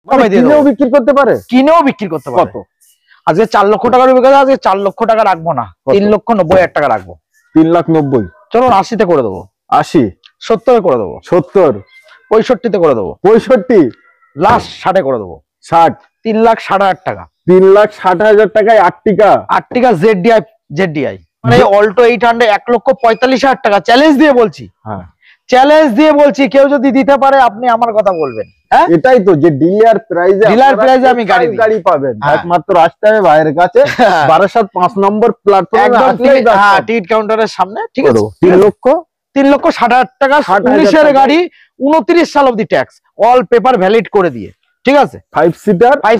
কিনেও বিক্রি করতে পারে, কিনেও বিক্রি করতে পারে। কত? আজকে 4 লক্ষ টাকার বিক্রি, আজকে 4 লক্ষ টাকা রাখবো না, 3,90,000 টাকা রাখবো। 3,90,000। চলুন 80-তে করে দেবো। 80? 70-এ করে দেবো। 70? 65-তে করে দেবো। 65? লাস্ট 60-এ করে দেবো। 60? 3,60,000 টাকা। 3,60,000 টাকায় আর্টিকা। আর্টিকা ZDI মানে অল্টো 800 1,45,000 টাকা। চ্যালেঞ্জ দিয়ে বলছি, হ্যাঁ চ্যালেঞ্জ দিয়ে বলছি, কেউ যদি দিতে পারে আপনি আমার কথা বলবেন। হ্যাঁ এটাই তো, যে ডিলার প্রাইজে আমি গাড়ি পাবেন একমাত্র রাস্তায় বাইরের কাছে, বারাসাত 5 নম্বর প্ল্যাটফর্মে আসলেই, হ্যাঁ টিট কাউন্টারের সামনে, ঠিক আছে। 3,60,000 টাকা 19-এর গাড়ি, 29 সাল অবধি ট্যাক্স, অল পেপার ভ্যালিড করে দিয়ে, ঠিক আছে। 5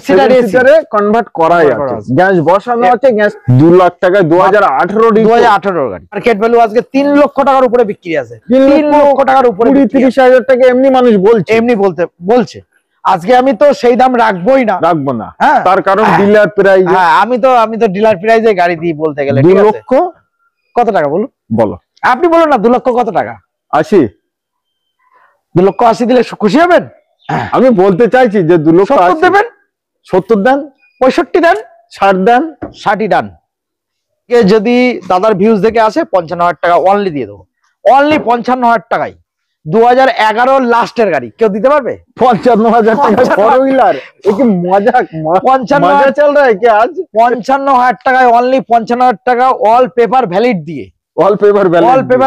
সিটারে কনভার্ট করাই আছে, গ্যাস বসানো আছে, গ্যাস 2 লাখ টাকায় 2018 গাড়ি। মার্কেট ভ্যালু আজকে 3 লক্ষ টাকার উপরে বিক্রি আছে। 3 লক্ষ টাকার উপরে, 20-30,000 টাকা এমনি মানুষ বলছে, এমনি বলছে। আজকে আমি তো সেই দাম রাখবো না, হ্যাঁ, তার কারণ ডিলার প্রাইস। হ্যাঁ আমি তো ডিলার প্রাইজে গাড়ি দিই বলতে গেলে। 2 লক্ষ কত টাকা বলুন? বলো, আপনি বলুন না, 2 লক্ষ কত টাকা? 80? 2,80,000 দিলে খুশি হবেন? আমি বলতে চাইছি যে 2 লক্ষ 70 দেবেন। 70 দেন, 65 দেন, 60 দেন, 60 ডান। যদি দাদার ভিউজ দেখে আসে 55,000 টাকা অনলি দিয়ে দেবো, অনলি 55,000 টাকায়। 2011 লাস্টের গাড়ি, কেউ দিতে পারবে? 55,000 টাকা ফোর হুইলার, কি মজা, 55 চল রা কি আজ। 55,000 টাকায়, অনলি 55,000 টাকা, অল পেপার ভ্যালিড দিয়ে, অল পেপার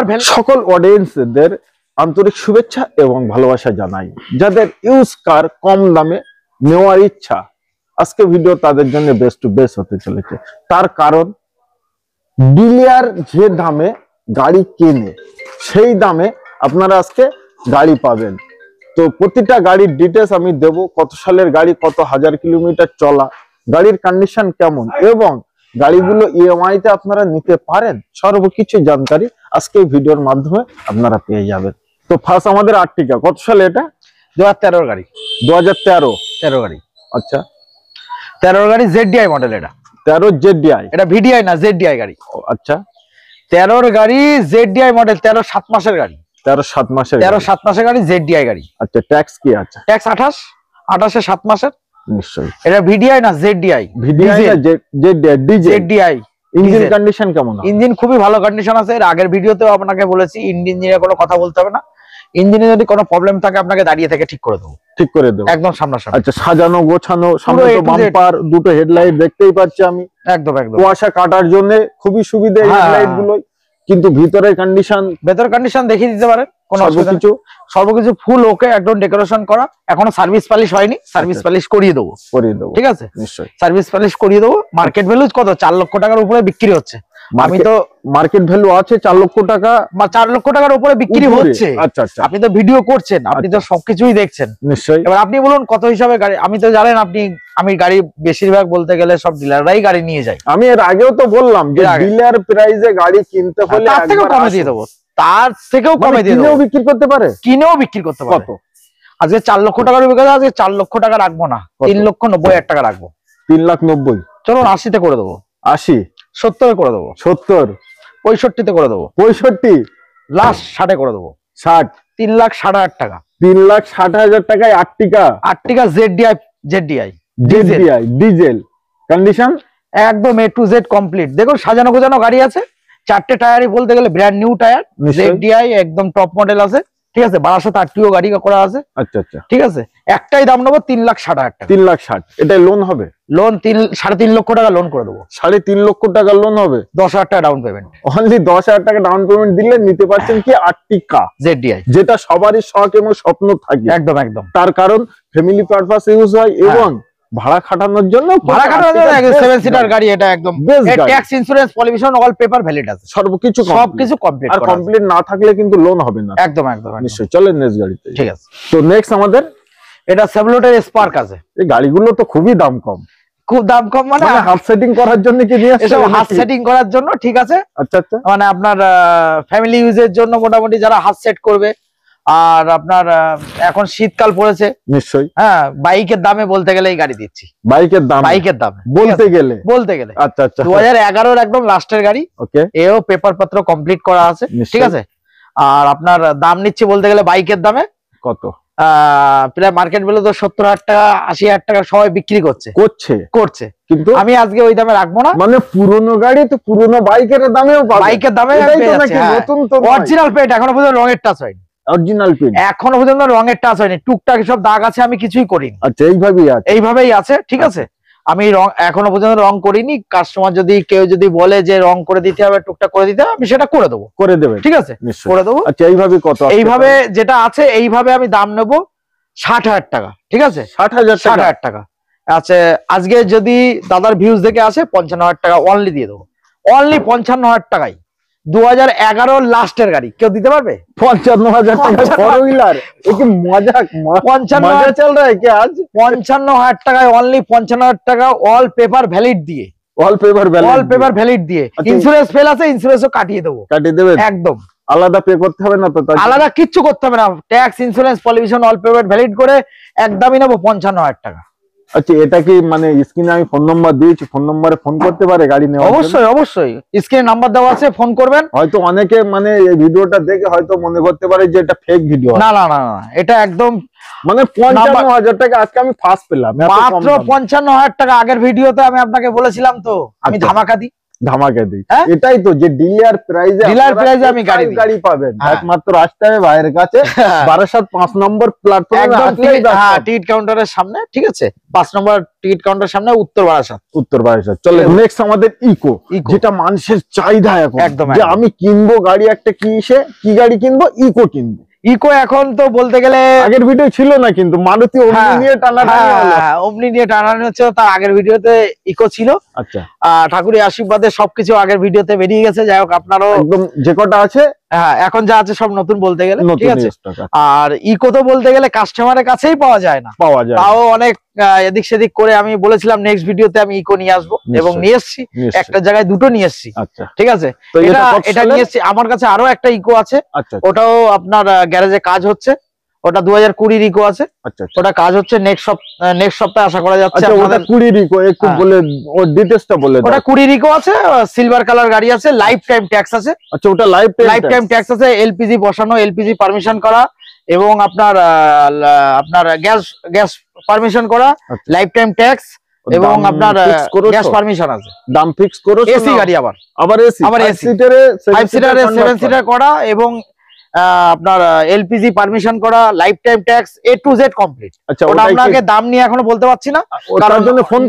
ভ্যালিড। সকল অডিয়েন্সদের আন্তরিক শুভেচ্ছা এবং ভালোবাসা জানাই। যাদের ইউজ কার কম দামে নেওয়ার ইচ্ছা, আজকে ভিডিও তাদের জন্য বেস্ট টু বেস্ট হতে চলেছে। তার কারণ ডিলার যে দামে গাড়ি কেনে সেই দামে আপনারা আজকে গাড়ি পাবেন। তো প্রতিটা গাড়ির ডিটেলস আমি দেব, কত সালের গাড়ি, কত হাজার কিলোমিটার চলা, গাড়ির কন্ডিশন কেমন, এবং গাড়িগুলো ইএমআই তে আপনারা নিতে পারেন, সর্বকিছু জানকারি আজকে ভিডিওর মাধ্যমে আপনারা পেয়ে যাবেন। তো ফার্স্ট আমাদের আর্টিকা, কত সালে এটা? 2013 গাড়ি। 2013 গাড়ি। আচ্ছা, 13 গাড়ি ZDI মডেল। এটা 13 ZDI, এটা VDI না, ZDI গাড়ি। আচ্ছা 13 গাড়ি ZDI মডেল, 13 7 মাসের গাড়ি। 13 7 মাসের, 13 7 মাসের গাড়ি ZDI গাড়ি। আচ্ছা ট্যাক্স কি আছে? ট্যাক্স 28 7 মাসের নিশ্চয়ই। এটা VDI না ZDI? VDI না ZDI। ইঞ্জিন কন্ডিশন কেমন? ইঞ্জিন খুবই ভালো কন্ডিশন আছে। এর আগের ভিডিওতেও আপনাকে বলেছি, ইঞ্জিন নিয়ে কোনো কথা বলতে হবে না। ইঞ্জিনে যদি কোনো প্রবলেম থাকে আপনাকে দাঁড়িয়ে থেকে ঠিক করে দেবো, একদম সামনাসামনি। আচ্ছা সাজানো গোছানো, সামনে তো বাম্পার, দুটো হেডলাইট দেখতেই পাচ্ছি আমি, একদম কুয়াশা কাটার জন্য খুবই সুবিধা হেডলাইট গুলো, কিন্তু ভিতরের কন্ডিশন দেখিয়ে দিতে পারেন, কোনো সর্বকিছু ফুল ওকে, একদম ডেকোরেশন করা। এখনো সার্ভিস পালিশ হয়নি, সার্ভিস পালিশ করিয়ে দেবো, ঠিক আছে, নিশ্চয়ই সার্ভিস পালিশ করিয়ে দেবো। মার্কেট ভ্যালু কত? 4 লক্ষ টাকার উপরে বিক্রি হচ্ছে। আমি তো মার্কেট ভ্যালু আছে 4 লক্ষ টাকা, 4 লক্ষ টাকার উপরে বিক্রি হচ্ছে। আচ্ছা আচ্ছা, আপনি তো ভিডিও করছেন, আপনি তো সবকিছুই দেখছেন, নিশ্চয়ই। এবার আপনি বলুন কত হিসাবে গাড়ি। আমি তো জানেন আমি গাড়ি বেশিরভাগ বলতে গেলে সব ডিলাররাই গাড়ি নিয়ে যায়। আমি এর আগেও তো বললাম যে ডিলার প্রাইসে গাড়ি কিনতে হলে তার থেকেও কমে দিয়ে দেবো, তার থেকেও কমে দিয়ে দেবো। কিনেও বিক্রি করতে পারে, কত? আজকে 4 লক্ষ টাকার বিক্রি, আজকে 4 লক্ষ টাকা রাখবো না, 3,90,000 টাকা রাখবো। 3,90,000? চলুন 80-তে করে দেবো। 80? 70-এ করে দেবো। 70? 65-তে করে দেবো। 65? লাস্ট 60-এ করে দেবো। 60? 3,60,000 টাকা। 3,60,000 টাকায় আর্টিকা ZDI ডিজেল কন্ডিশন একদম A to Z কমপ্লিট। দেখুন সাজানো গোজানো গাড়ি আছে, 4টে টায়ারই বলতে গেলে ব্র্যান্ড নিউ টায়ার, ZDI একদম টপ মডেল আছে, ঠিক আছে। 1280 গাড়ি করা আছে। আচ্ছা আচ্ছা, ঠিক আছে। একটাই দাম নেবো 3,60,000 টাকা। 3,60,000? এটা লোন হবে? লোন 3.5 লক্ষ টাকা লোন করে দেবো। 3.5 লক্ষ টাকা লোন হবে? 10,000 টাকা ডাউন পেমেন্ট। অনলি 10,000 টাকা ডাউন পেমেন্ট দিলে নিতে পারছেন কি আর্টিকা ZDI, যেটা সবারই শখ এবং স্বপ্ন থাকে। একদম একদম। তার কারণ ফ্যামিলি পারপাস ইউজ হয় এবং ভাড়া খাটানোর জন্য, 7 সিটার গাড়ি। এটা একদম tax insurance pollution all paper valid আছে, সবকিছু কমপ্লিট। আর কমপ্লিট না থাকলে কিন্তু লোন হবে না। একদম একদম, নিশ্চয়ই। চলেন নেক্সট গাড়িতে। ঠিক আছে। তো নেক্সট আমাদের এটা সেভলটের স্পার্ক আছে। এই গাড়িগুলো তো খুবই দাম কম। খুব দাম কম মানে হাফ সেটিং করার জন্য কি নিয়ে আসছে? হাফ সেটিং করার জন্য, ঠিক আছে। আচ্ছা আচ্ছা, মানে আপনার ফ্যামিলি ইউজের জন্য মোটামুটি যারা হাফ সেট করবে। আর আপনার এখন শীতকাল পড়েছে, নিশ্চয়ই। হ্যাঁ, বাইকের দামে বলতে গেলে এই গাড়ি দিচ্ছি। বাইকের দাম বলতে গেলে আচ্ছা আচ্ছা, 2011 একদম লাস্টের গাড়ি। ওকে, এও পেপার পত্র কমপ্লিট করা আছে, ঠিক আছে। আর আপনার দাম নিচ্ছি বলতে গেলে বাইকের দামে কত? প্রায় মার্কেট ভ্যালু তো 70,000 টাকা 80,000 টাকা সবাই বিক্রি করছে, কিন্তু আমি আজকে ওই দামে রাখবো না। মানে পুরনো গাড়ি তো পুরনো বাইকের দামেও পাবে, বাইকের দামে নতুন তো অরিজিনাল পেইন্ট, এখনো পর্যন্ত রঙের টাচ হয়নি, অরিজিনাল পেইন্ট এখনো পর্যন্ত রঙের টাচ হয়নি, টুকটাক সব দাগ আছে, আমি কিছুই করিনি। আচ্ছা, এইভাবেই আছে, ঠিক আছে। আমি রং এখনো পর্যন্ত রং করিনি, কাস্টমার যদি কেউ যদি বলে যে রং করে দিতে হবে, টুকটাক করে দিতে হবে, আমি সেটা করে দেবো, করে দেবে, ঠিক আছে, করে দেবো। আচ্ছা, এইভাবে কত? এইভাবে যেটা আছে এইভাবে আমি দাম নেবো 60,000 টাকা, ঠিক আছে, 60,000 টাকা। আচ্ছা, আজকে যদি দাদার ভিউজ দেখে আসে 55,000 টাকা অনলি দিয়ে দেবো, অনলি 55,000 টাকায় 2011 লাস্টের গাড়ি কেউ দিতে পারবে? 55,000 টাকা ফোর হুইলার, কি মজাক, 55,000 চল रहा है क्या आज? 55,000 টাকায় অনলি 55,000 টাকা অল পেপার ভ্যালিড দিয়ে, অল পেপার ভ্যালিড দিয়ে। ইন্স্যুরেন্স ফেল আছে, ইন্স্যুরেন্সও কাটিয়ে দেবো, একদম আলাদা পে করতে হবে না তো? আলাদা কিচ্ছু করতে হবে না, tax, insurance, pollution all paper valid করে একদমই নেবো 55,000 টাকা। আচ্ছা, এটা কি মানে স্ক্রিনে আমি ফোন নাম্বার দিয়েছি, ফোন নম্বরে ফোন করতে পারে গাড়ি নেওয়ার জন্য? অবশ্যই স্ক্রিনে নাম্বার দেওয়া আছে, ফোন করবেন। হয়তো অনেকে মানে এই ভিডিওটা দেখে হয়তো মনে করতে পারে যে এটা ফেক ভিডিও। না, এটা একদম মানে 55,000 টাকা আজকে আমি ফার্স্ট পেলাম, মাত্র 55,000 টাকা। আগের ভিডিওতে আমি আপনাকে বলেছিলাম তো আমি ধামাকা দিই, এটাই তো, যে ডিলার প্রাইজে আমি গাড়ি পাবেন একমাত্র রাস্তায় ভাইয়ের কাছে, 12 5 নম্বর প্ল্যাটফর্মে, টিকিট কাউন্টারের সামনে, ঠিক আছে, 5 নম্বর টিকিট কাউন্টারের সামনে, উত্তর বারাসাত। চলে নেক্সট আমাদের ইকো, যেটা মানুষের চাহিদা এখন, একদম, যে আমি কিনবো গাড়ি একটা, কি গাড়ি কিনবো? ইকো কিনবো। ইকো এখন তো বলতে গেলে আগের ভিডিও ছিল না, কিন্তু মারুতি ওমনি নিয়ে টানাটানি হচ্ছে, তার আগের ভিডিওতে ইকো ছিল। আচ্ছা, ঠাকুরের আশীর্বাদে সবকিছু আগের ভিডিওতে বেরিয়ে গেছে। যাই হোক, আপনারও একদম যে কটা আছে, এখন যা আছে সব নতুন বলতে গেলে, ঠিক আছে। আর ইকো তো বলতে গেলে কাস্টমারের কাছেই পাওয়া যায় না, তাও অনেক এদিক সেদিক করে আমি বলেছিলাম নেক্সট ভিডিওতে আমি ইকো নিয়ে আসবো, এবং নিয়ে এসছি, একটা জায়গায় দুটো নিয়ে এসছি। আচ্ছা, ঠিক আছে, এটা নিয়ে এসছি। আমার কাছে আরো একটা ইকো আছে, ওটাও আপনার গ্যারেজে কাজ হচ্ছে, ওটা 2020 ইকো আছে। আচ্ছা, ওটা কাজ হচ্ছে, নেক্সট সপ্তাহে আশা করা যাচ্ছে। ওটা 20 ইকো, একটু বলে ওর ডিটেইলসটা বলে দাও। ওটা 20 ইকো আছে, সিলভার কালার গাড়ি আছে, লাইফ টাইম ট্যাক্স আছে। আচ্ছা, ওটা লাইফ টাইম ট্যাক্স আছে, এলপিজি বসানো, এলপিজি পারমিশন করা, এবং আপনার গ্যাস পারমিশন করা, লাইফ টাইম ট্যাক্স, এবং আপনার গ্যাস পারমিশন আছে। দাম ফিক্স করো? এসি গাড়ি, আবার এসি, 5 সিটারে 7 সিটার করা, এবং আপনার এলপিজি পারমিশন করা, life time tax, A to Z complete. আচ্ছা, ওটা আপনাকে দাম নিয়ে এখনো বলতে পারছি না, তার জন্য ফোন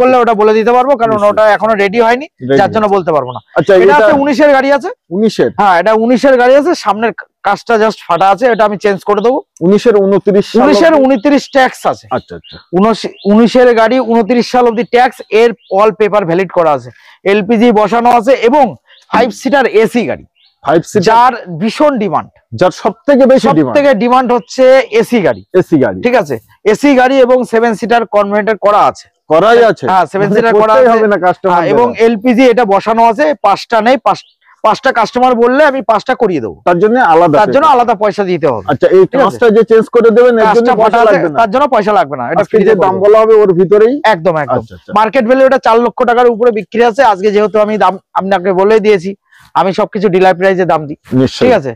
করলে ওটা বলে দিতে পারবো, কারণ ওটা এখনো রেডি হয়নি, যার জন্য বলতে পারবো না। আচ্ছা, এটা আছে 19 এর গাড়ি আছে। 19 এর? হ্যাঁ, এটা 19 এর গাড়ি আছে, সামনের কাজটা জাস্ট ফাটা আছে, এটা আমি চেঞ্জ করে দেবো। 19 এর 29 ট্যাক্স আছে। আচ্ছা, 19 এর গাড়ি 29 সাল অবধি ট্যাক্স, এর অল পেপার ভ্যালিড করা আছে, এলপিজি বসানো আছে, এবং 5 সিটার এসি গাড়ি, 5 সিটার, যার ভীষণ ডিমান্ড, যার সবথেকে বেশি ডিমান্ড হচ্ছে এসি গাড়ি। ঠিক আছে, এসি গাড়ি এবং 7 সিটার কনভার্টার করা আছে, করাই আছে। হ্যাঁ, 7 সিটার করা আছে, এবং এলপিজি এটা বসানো আছে, 5টা নেই, 5টা কাস্টমার বললে আমি 5টা করিয়ে দেবো, তার জন্য আলাদা পয়সা দিতে হবে। আচ্ছা, এই কাজটা যে চেঞ্জ করে দেবেন এর জন্য পয়সা লাগবে না? তার জন্য পয়সা লাগবে না, এটা ফ্রিতে দাম বলা হবে ওর ভিতরেই, একদম। মার্কেট ভ্যালু এটা 4 লক্ষ টাকার উপরে বিক্রি আছে। আজকে যেহেতু আমি দাম আপনাকে বলে দিয়েছি, আমি সবকিছু ডিলার প্রাইসে দাম দিই, ঠিক আছে।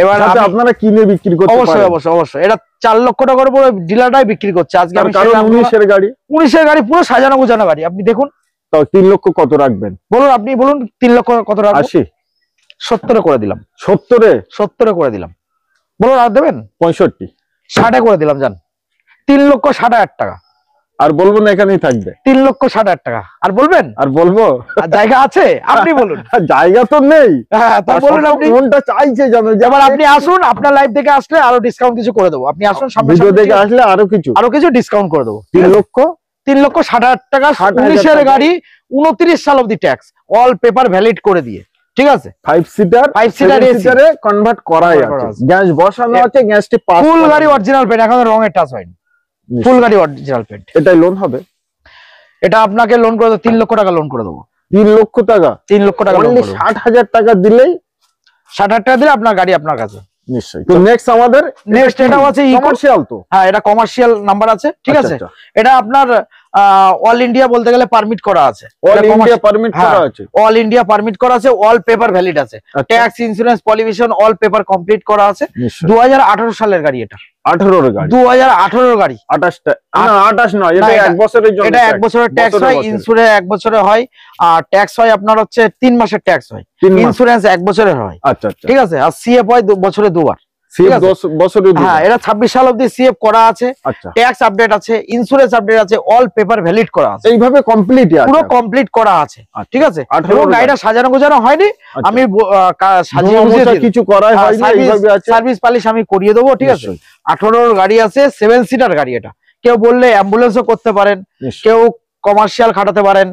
এবার আপনারা কিনে বিক্রি করতে পারেন, অবশ্যই এটা 4 লক্ষ টাকার উপরে ডিলারটাই বিক্রি করছে আজকে। আমি 19 এর গাড়ি পুরো সাজানো গোছানো গাড়ি, আপনি দেখুন। তো 3 লক্ষ কত রাখবেন বলুন? আপনি বলুন 3 লক্ষ কত রাখবেন? 80, 70 করে দিলাম। 70 করে দিলাম, বলুন আর দেবেন? 65, 60 করে দিলাম, জান 3,60,000 টাকা। আর বলবো না, এখানেই থাকবে 3,60,000 টাকা। আর বলবেন? আর বলবো? জায়গা আছে, আপনি বলুন। জায়গা তো নেই, তা বলুন, আপনি মনটা চাইছে জানো। এবার আপনি আসুন, আপনার লাইভ দেখে আসলে আরো ডিসকাউন্ট কিছু করে দেবো। আপনি আসুন, ভিডিও দেখে আসলে আরো কিছু ডিসকাউন্ট করে দেবো। 3,60,000 টাকা, 19 এর গাড়ি, 29 সাল অবধি ট্যাক্স, অল পেপার ভ্যালিড করে দিয়ে, ঠিক আছে। 5 সিটার এসিতে কনভার্ট করাই আছে, গ্যাস বসানো আছে, গ্যাসটি পাস, ফুল গাড়ি অরিজিনাল পেন্ট, এখন রঙের টাচ হয়নি, ফুল গাড়ি অরিজিনাল পেন্ট। এটাই লোন হবে? এটা আপনাকে লোন করে দেবো, 3 লক্ষ টাকা লোন করে দেবো। 3 লক্ষ টাকা? 3 লক্ষ টাকা, 60,000 টাকা দিলেই, 60,000 টাকা দিলে আপনার গাড়ি আপনার কাছে। নিশ্চয়ই। তো নেক্সট আমাদের এটাও আছে কমার্শিয়াল। তো হ্যাঁ, এটা কমার্শিয়াল নাম্বার আছে, ঠিক আছে। এটা আপনার অল ইন্ডিয়া বলতে গেলে পারমিট করা আছে, অল ইন্ডিয়া পারমিট করা আছে, অল ইন্ডিয়া পারমিট করা আছে, অল পেপার ভ্যালিড আছে, tax insurance pollution all paper complete করা আছে। 2018 সালের গাড়ি, এটা 18 গাড়ি, 2018 গাড়ি, 28টা না 28 নয়, এটা 1 বছরের জন্য, এটা 1 বছরের ট্যাক্স হয়, ইন্স্যুরেন্স 1 বছরের হয়, আর ট্যাক্স হয় আপনার হচ্ছে 3 মাসের ট্যাক্স হয়, ইন্স্যুরেন্স 1 বছরের হয়। আচ্ছা আচ্ছা, ঠিক আছে। আর সিএফ হয় বছরে 2 বার, সিএফ 10 বছরে 2 বার। হ্যাঁ, এটা 26 সাল অবধি সিএফ করা আছে, আচ্ছা, ট্যাক্স আপডেট আছে, ইন্স্যুরেন্স আপডেট আছে, অল পেপার ভ্যালিড করা আছে, এইভাবে কমপ্লিট আছে, পুরো কমপ্লিট করা আছে। ঠিক আছে। এবং গাড়িটা সাজানো গোছানো হয়নি, আমি সাজিয়ে গুছিয়ে কিছু করাই হয়নি, এইভাবে আছে, সার্ভিস পালিশ আমি করিয়ে দেবো। ঠিক আছে। 18 গাড়ি আছে, 7 সিটার গাড়ি। এটা কেউ বললে অ্যাম্বুলেন্সও করতে পারেন, কেউ কমার্শিয়াল খাটাতে পারেন,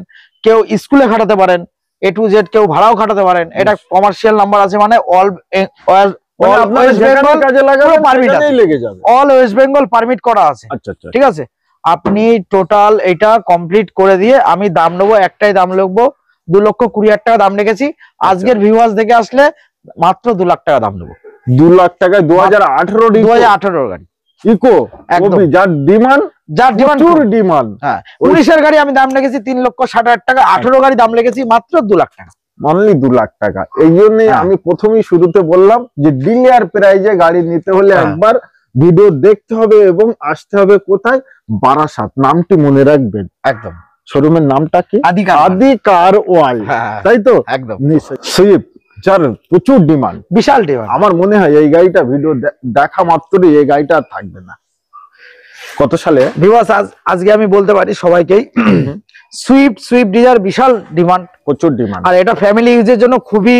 কেউ স্কুলে খাটাতে পারেন, A to Z কেউ ভাড়াও খাটাতে পারেন। এটা কমার্শিয়াল নাম্বার আছে, মানে অল ওয়েস্ট বেঙ্গল পারমিট করা আছে। ঠিক আছে। আপনি টোটাল এটা কমপ্লিট করে দিয়ে আমি দাম নেবো, একটাই দাম লিখবো, 2,20,000 টাকা দাম রেখেছি। আজকের ভিউয়ার্স দেখে আসলে মাত্র 2 লাখ টাকা দাম নেবো। 2 লাখ টাকা 2018 গাড়ি ইকো, একদম যার ডিমান্ড, হ্যাঁ। 19-এর গাড়ি আমি দাম রেখেছি 3,60,000 টাকা, 18 গাড়ি দাম রেখেছি মাত্র 2 লাখ টাকা, অনলি 2 লাখ টাকা। এই জন্যই আমি প্রথমেই শুরুতে বললাম যে ডিলার প্রাইজে গাড়ি নিতে হলে একবার ভিডিও দেখতে হবে এবং আসতে হবে কোথায়, বারাসাত। নামটি মনে রাখবেন একদম। শোরুমের নামটা কি? আদি কার ওয়ার্ল্ড, তাই তো? একদম। সুইফট, যার প্রচুর ডিমান্ড, বিশাল ডিমান্ড। আমার মনে হয় এই গাড়িটা ভিডিও দেখা মাত্রই এই গাড়িটা আর থাকবে না। কত সালে ভিউয়ার্স আজকে আমি বলতে পারি সবাইকেই, সুইফট ডিজায়ার বিশাল ডিমান্ড, প্রচুর ডিমান্ড, আর এটা ফ্যামিলি ইউজের জন্য খুবই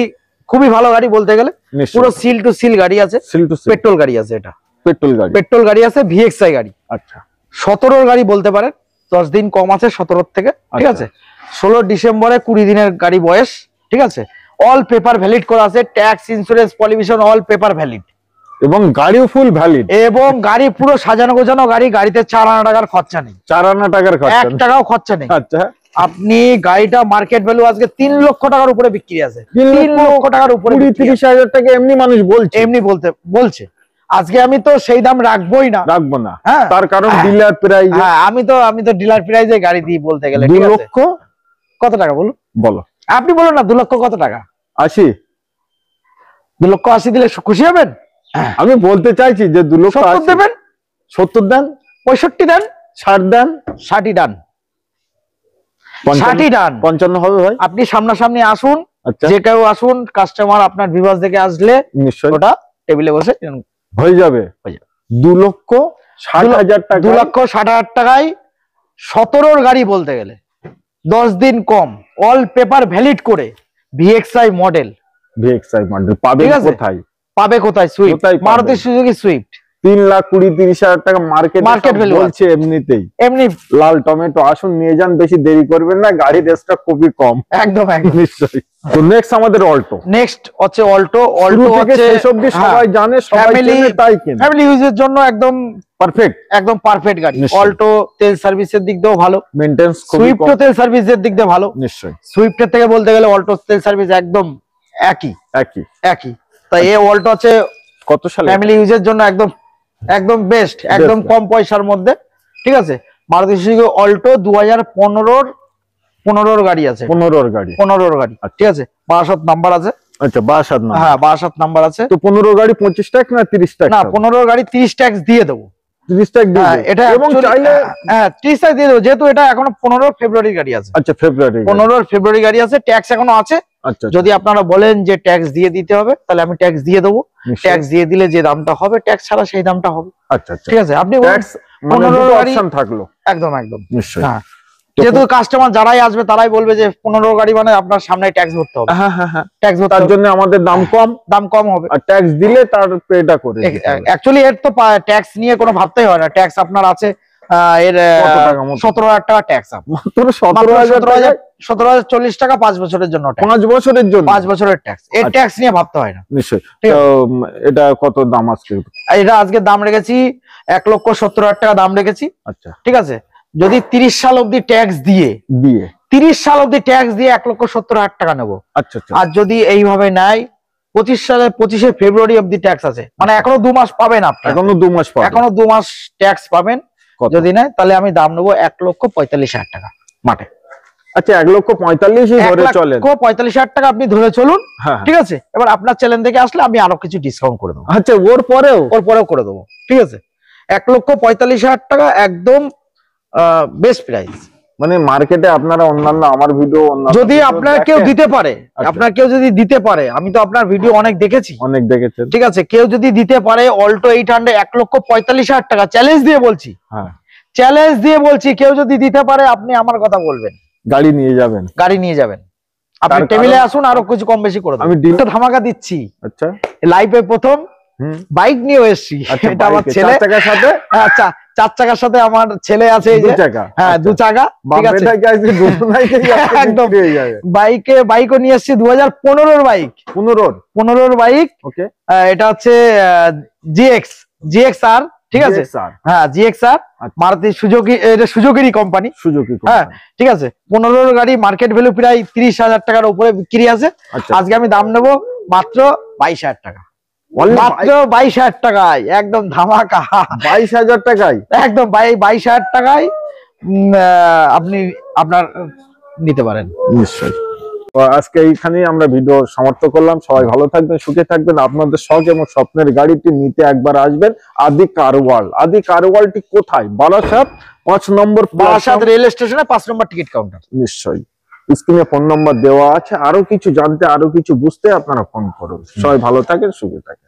খুবই ভালো গাড়ি বলতে গেলে। পুরো সিল টু সিল গাড়ি আছে, পেট্রোল গাড়ি আছে, এটা পেট্রোল গাড়ি আছে, ভিএক্সআই গাড়ি। আচ্ছা। 17 গাড়ি বলতে পারেন, 10 দিন কম আছে 17 থেকে। ঠিক আছে। 16 ডিসেম্বরে 20 দিনের গাড়ি বয়স। ঠিক আছে। অল পেপার ভ্যালিড করা আছে, tax insurance pollution all paper valid, এবং গাড়িও ফুল ভ্যালিড, এবং গাড়ি পুরো সাজানো গোছানো গাড়ি। গাড়িতে 4 আনা টাকার খরচা নেই, 4 আনা টাকার খরচা, 1 টাকাও খরচা নেই। আচ্ছা। আপনি গাড়িটা মার্কেট ভ্যালু আজকে 3 লক্ষ টাকার উপরে বিক্রি আছে, 3 লক্ষ টাকার উপরে, 20-30 হাজার টাকা এমনি মানুষ বলছে। আজকে আমি তো সেই দাম রাখবো না, হ্যাঁ, তার কারণ ডিলার প্রাইস। হ্যাঁ, আমি তো ডিলার প্রাইসে গাড়ি দিই বলতে গেলে। 2 লক্ষ কত টাকা বলো আপনি বলুন না, 2 লক্ষ কত টাকা? 80। 2 লক্ষ 80 দিলে খুশি হবেন? আমি বলতে চাইছি যে 2 লক্ষ 70 দেবেন, 70 দেন, 65 দেন, 60 দেন, 60 ডান, 60 ডান, 55 হবে ভাই। আপনি সামনাসামনি আসুন, যে কেউ আসুন, কাস্টমার আপনার ভিউয়ার্স দেখে আসলে নিশ্চয়ই ওটা টেবিলে বসে হয়ে যাবে। 2,60,000 টাকা, 2,60,000 টাকায় 17 গাড়ি বলতে গেলে 10 দিন কম, অল পেপার ভ্যালিড করে, ভিএক্সআই মডেল পাবে কোথায়? Swift, Maruti Suzuki Swift. 3,20,30,000 টাকা মার্কেট ভ্যালু বলছে এমনি লাল টমেটো। আসুন নিয়ে যান, বেশি দেরি করবেন না, গাড়ির রেটটা খুবই কম। একদম নিশ্চয়ই। তো নেক্সট আমাদের অল্টো। নেক্সট হচ্ছে অল্টো হচ্ছে সবাই জানে, তাই কিনা ফ্যামিলি ইউজের জন্য একদম পারফেক্ট গাড়ি। অল্টো তেল সার্ভিসের দিক দিয়েও ভালো, মেইনটেন্স সুইফট তেল সার্ভিসের দিক দিয়ে ভালো। নিশ্চয়ই। সুইফটের থেকে বলতে গেলে অল্টো তেল সার্ভিস একদম একই। তাই এই অল্টো হচ্ছে কত সালে ফ্যামিলি ইউজের জন্য একদম বেস্ট, একদম কম পয়সার মধ্যে। ঠিক আছে। মারুতি সুজুকি অল্টো 2015 গাড়ি আছে, 15 গাড়ি। ঠিক আছে। 62 নাম্বার আছে। আচ্ছা, 62 নাম্বার। হ্যাঁ, 62 নাম্বার আছে। তো 15 গাড়ি 25 টাকা না 30 টাকা? না, 15 গাড়ি 30 ট্যাক্স দিয়ে দেবো। 30 টাকা দিয়ে দেবো, এটা এবং চাইলে 30 টাকা দিয়ে দেবো, যেহেতু এটা এখনো 15 ফেব্রুয়ারি গাড়ি আছে। আচ্ছা, 15 ফেব্রুয়ারি গাড়ি আছে, ট্যাক্স এখনো আছে। আচ্ছা। যদি আপনারা বলেন যে ট্যাক্স দিয়ে দিতে হবে, তাহলে আমি ট্যাক্স দিয়ে দেবো। ট্যাক্স দিয়ে দিলে যে দামটা হবে, ট্যাক্স ছাড়া সেই দামটা হবে। আচ্ছা। ঠিক আছে। আপনি ট্যাক্স 15 অপশন থাকলো। একদম নিশ্চয়ই। হ্যাঁ, যেহেতু কাস্টমার যারাই আসবে তারাই বলবে যে 15 গাড়ি মানে আপনার সামনে ট্যাক্স ভরতে হবে। হ্যাঁ, ট্যাক্স তার জন্য আমাদের দাম কম হবে, আর ট্যাক্স দিলে তার পেটা করে। অ্যাকচুয়ালি এর তো ট্যাক্স নিয়ে কোনো ভাবতেই হয় না। ট্যাক্স আপনার আছে এর 17,000 টাকা ট্যাক্স, 17,040 টাকা 5 বছরের জন্য, 5 বছরের ট্যাক্স। এর ট্যাক্স নিয়ে ভাবতে হয় না। নিশ্চয়ই। এটা কত দাম আজকে? এটা আজকে দাম রেখেছি 1,70,000 টাকা দাম রেখেছি। আচ্ছা, ঠিক আছে। যদি 30 সাল অব্দি ট্যাক্স দিয়ে 30 সাল অব্দি ট্যাক্স দিয়ে 1,70,000 টাকা নেবো। আচ্ছা। আর যদি এইভাবে নেয় 25 ফেব্রুয়ারি অব্দি ট্যাক্স আছে, মানে এখনো 2 মাস পাবেন আপনি। এখনো 2 মাস ট্যাক্স পাবেন। কত? যদি নেয় তাহলে আমি দাম নেবো 1,45,000 টাকা মাঠে। আচ্ছা 1,45,000 ধরে চলেন, 1,45,000 টাকা আপনি ধরে চলুন। হ্যাঁ ঠিক আছে, এবার আপনার চ্যানেল থেকে আসলে আমি আরো কিছু ডিসকাউন্ট করে দেবো। আচ্ছা ওর পরেও করে দেবো। ঠিক আছে, 1,45,000 টাকা একদম বেস্ট প্রাইস। মানে মার্কেটে আপনারা অন্যান্য আমার ভিডিও যদি আপনার কেউ দিতে পারে, আপনার কেউ যদি দিতে পারে, আমি তো আপনার ভিডিও অনেক দেখেছি, অনেক দেখেছেন, ঠিক আছে, কেউ যদি দিতে পারে অল্টো 800 1,45,000 টাকা চ্যালেঞ্জ দিয়ে বলছি, হ্যাঁ চ্যালেঞ্জ দিয়ে বলছি, কেউ যদি দিতে পারে আপনি আমার কথা বলবেন, গাড়ি নিয়ে যাবেন, গাড়ি নিয়ে যাবেন। আপনি টেবিলে আসুন, আরো কিছু কম বেশি করে দেবো। আমি ডিলটা ধামাকা দিচ্ছি। আচ্ছা লাইফে প্রথম বাইক নিয়ে এসেছি, এটা আমার ছেলে, 4 চাকার সাথে। আচ্ছা 4 চাকার সাথে আমার ছেলে আছে, এই যে 2 চাকা, হ্যাঁ 2 চাকা, ঠিক আছে একদম। বাইকও নিয়ে এসেছি 2015 বাইক, 15 বাইক। ওকে, এটা হচ্ছে GXR, ঠিক আছে, হ্যাঁ GXR মারুতি সুজুকি, এটা সুজুকিরই কোম্পানি, হ্যাঁ ঠিক আছে। 15 গাড়ি মার্কেট ভ্যালু প্রায় 30,000 টাকার উপরে বিক্রি আছে। আজকে আমি দাম নেবো মাত্র 22,000 টাকা, মাত্র 22,000 টাকায়, একদম ধামাকা। 22,000 টাকায় একদম 22,000 টাকায় আপনি আপনার নিতে পারেন নিশ্চয়ই। আজকে এইখানেই আমরা ভিডিও সমাপ্ত করলাম। সবাই ভালো থাকবেন, সুখে থাকবেন। আপনাদের শখ এবং স্বপ্নের গাড়িটি নিতে একবার আসবেন আদি কার ওয়ার্ল্ড। আদি কার ওয়ার্ল্ডটি কোথায়? বারাসাত 5 নম্বর, বারাসাত রেল স্টেশনে 5 নম্বর টিকিট কাউন্টার। নিশ্চয়ই, স্ক্রিনে ফোন নম্বর দেওয়া আছে। আরো কিছু জানতে, আরো কিছু বুঝতে আপনারা ফোন করুন। সবাই ভালো থাকেন, সুখে থাকেন।